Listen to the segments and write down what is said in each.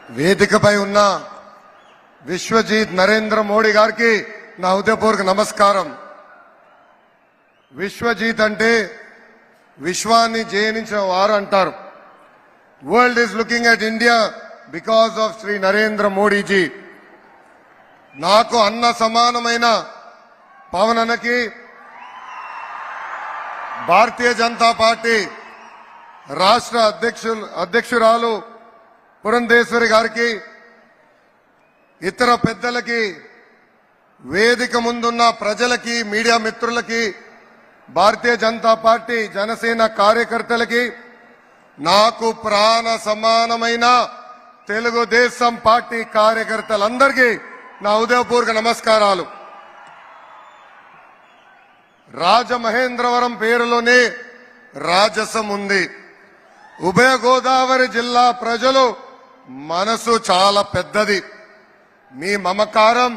వేదికపై ఉన్న విశ్వజీత్ నరేంద్ర మోడీ గారికి నా హృదయపూర్వక నమస్కారం. విశ్వజీత్ అంటే విశ్వాన్ని జయించిన వారు అంటారు. World is looking at India because of Shri Narendra Modiji. నాకు అన్న సమానమైన పవన్ అన్నకి, భారతీయ జనతా పార్టీ రాష్ట్ర అధ్యక్షురాలు పురంధేశ్వరి గారికి, ఇతర పెద్దలకి, వేదిక ముందున్న ప్రజలకి, మీడియా మిత్రులకి, భారతీయ జనతా పార్టీ జనసేన కార్యకర్తలకి, నాకు ప్రాణ సమానమైన తెలుగుదేశం పార్టీ కార్యకర్తలందరికీ నా హృదయపూర్వక నమస్కారాలు. రాజమహేంద్రవరం పేరులోనే రాజసం ఉంది. ఉభయ గోదావరి జిల్లా ప్రజలు మనసు చాలా పెద్దది. మీ మమకారం,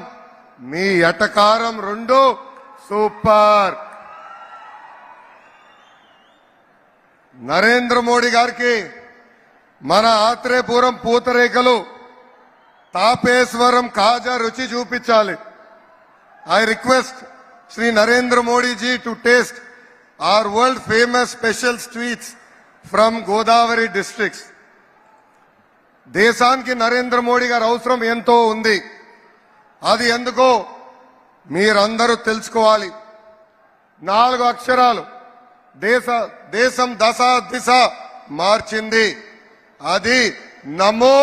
మీ ఎటకారం రెండు సూపర్. నరేంద్ర మోడీ గారికి మన ఆత్రేయపురం పూతరేకలు, తాపేశ్వరం కాజా రుచి చూపించాలి. I request Shri Narendra Modiji to taste our world famous special sweets from Godavari districts. దేశానికి నరేంద్ర మోడీ గారి అవసరం ఎంతో ఉంది. అది ఎందుకో మీరందరూ తెలుసుకోవాలి. 4 అక్షరాలు దేశం దశ దిశ మార్చింది. అది నమో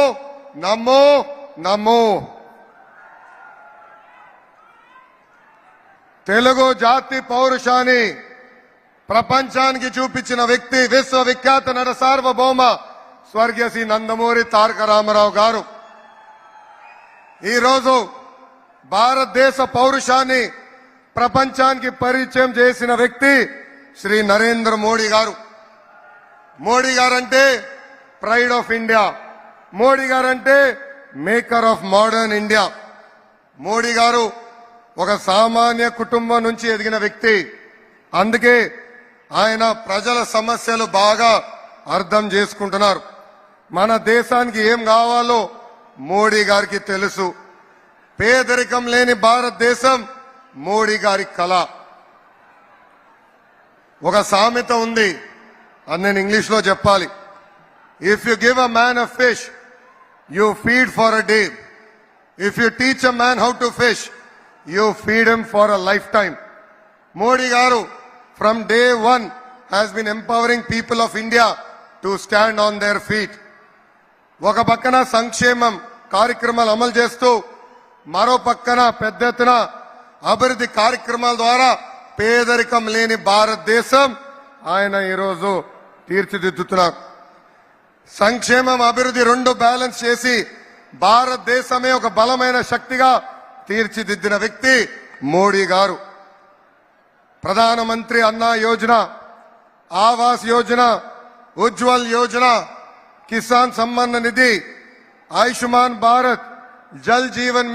నమో నమో. తెలుగు జాతి పౌరుషాన్ని ప్రపంచానికి చూపించిన వ్యక్తి విశ్వవిఖ్యాత నట సార్వభౌమ స్వర్గీయ శ్రీ నందమూరి తారక రామారావు గారు. ఈరోజు భారతదేశ పౌరుషాన్ని ప్రపంచానికి పరిచయం చేసిన వ్యక్తి శ్రీ నరేంద్ర మోడీ గారు. Modi guarantee pride of India. Modi guarantee maker of modern India. Modi గారు ఒక సామాన్య కుటుంబం నుంచి ఎదిగిన వ్యక్తి. అందుకే ఆయన ప్రజల సమస్యలు బాగా అర్థం చేసుకుంటున్నారు. మన దేశానికి ఏం కావాలో మోడీ గారికి తెలుసు. పేదరికం లేని భారతదేశం మోడీ గారి కళ. ఒక సామెత ఉంది, అది నేను ఇంగ్లీష్ లో చెప్పాలి. If you give a man a fish, you feed for a day. If you teach a man how to fish, you feed him for a life time. Modi గారు from day one has been empowering people of India to stand on their feet. ఒక పక్కన సంక్షేమం కార్యక్రమాలు అమలు చేస్తూ, మరో పక్కన పెద్ద ఎత్తున అభివృద్ధి కార్యక్రమాల ద్వారా పేదరికం లేని భారతదేశం ఆయన ఈరోజు తీర్చిదిద్దుతున్నారు. సంక్షేమం అభివృద్ధి రెండు బ్యాలెన్స్ చేసి భారతదేశమే ఒక బలమైన శక్తిగా తీర్చిదిద్దిన వ్యక్తి మోడీ గారు. ప్రధానమంత్రి అన్నా యోజన, ఆవాస్ యోజన, ఉజ్వల్ యోజన, కిసాన్ సమ్మాన్ నిధి, ఆయుష్మాన్ భారత్, జల్ జీవన్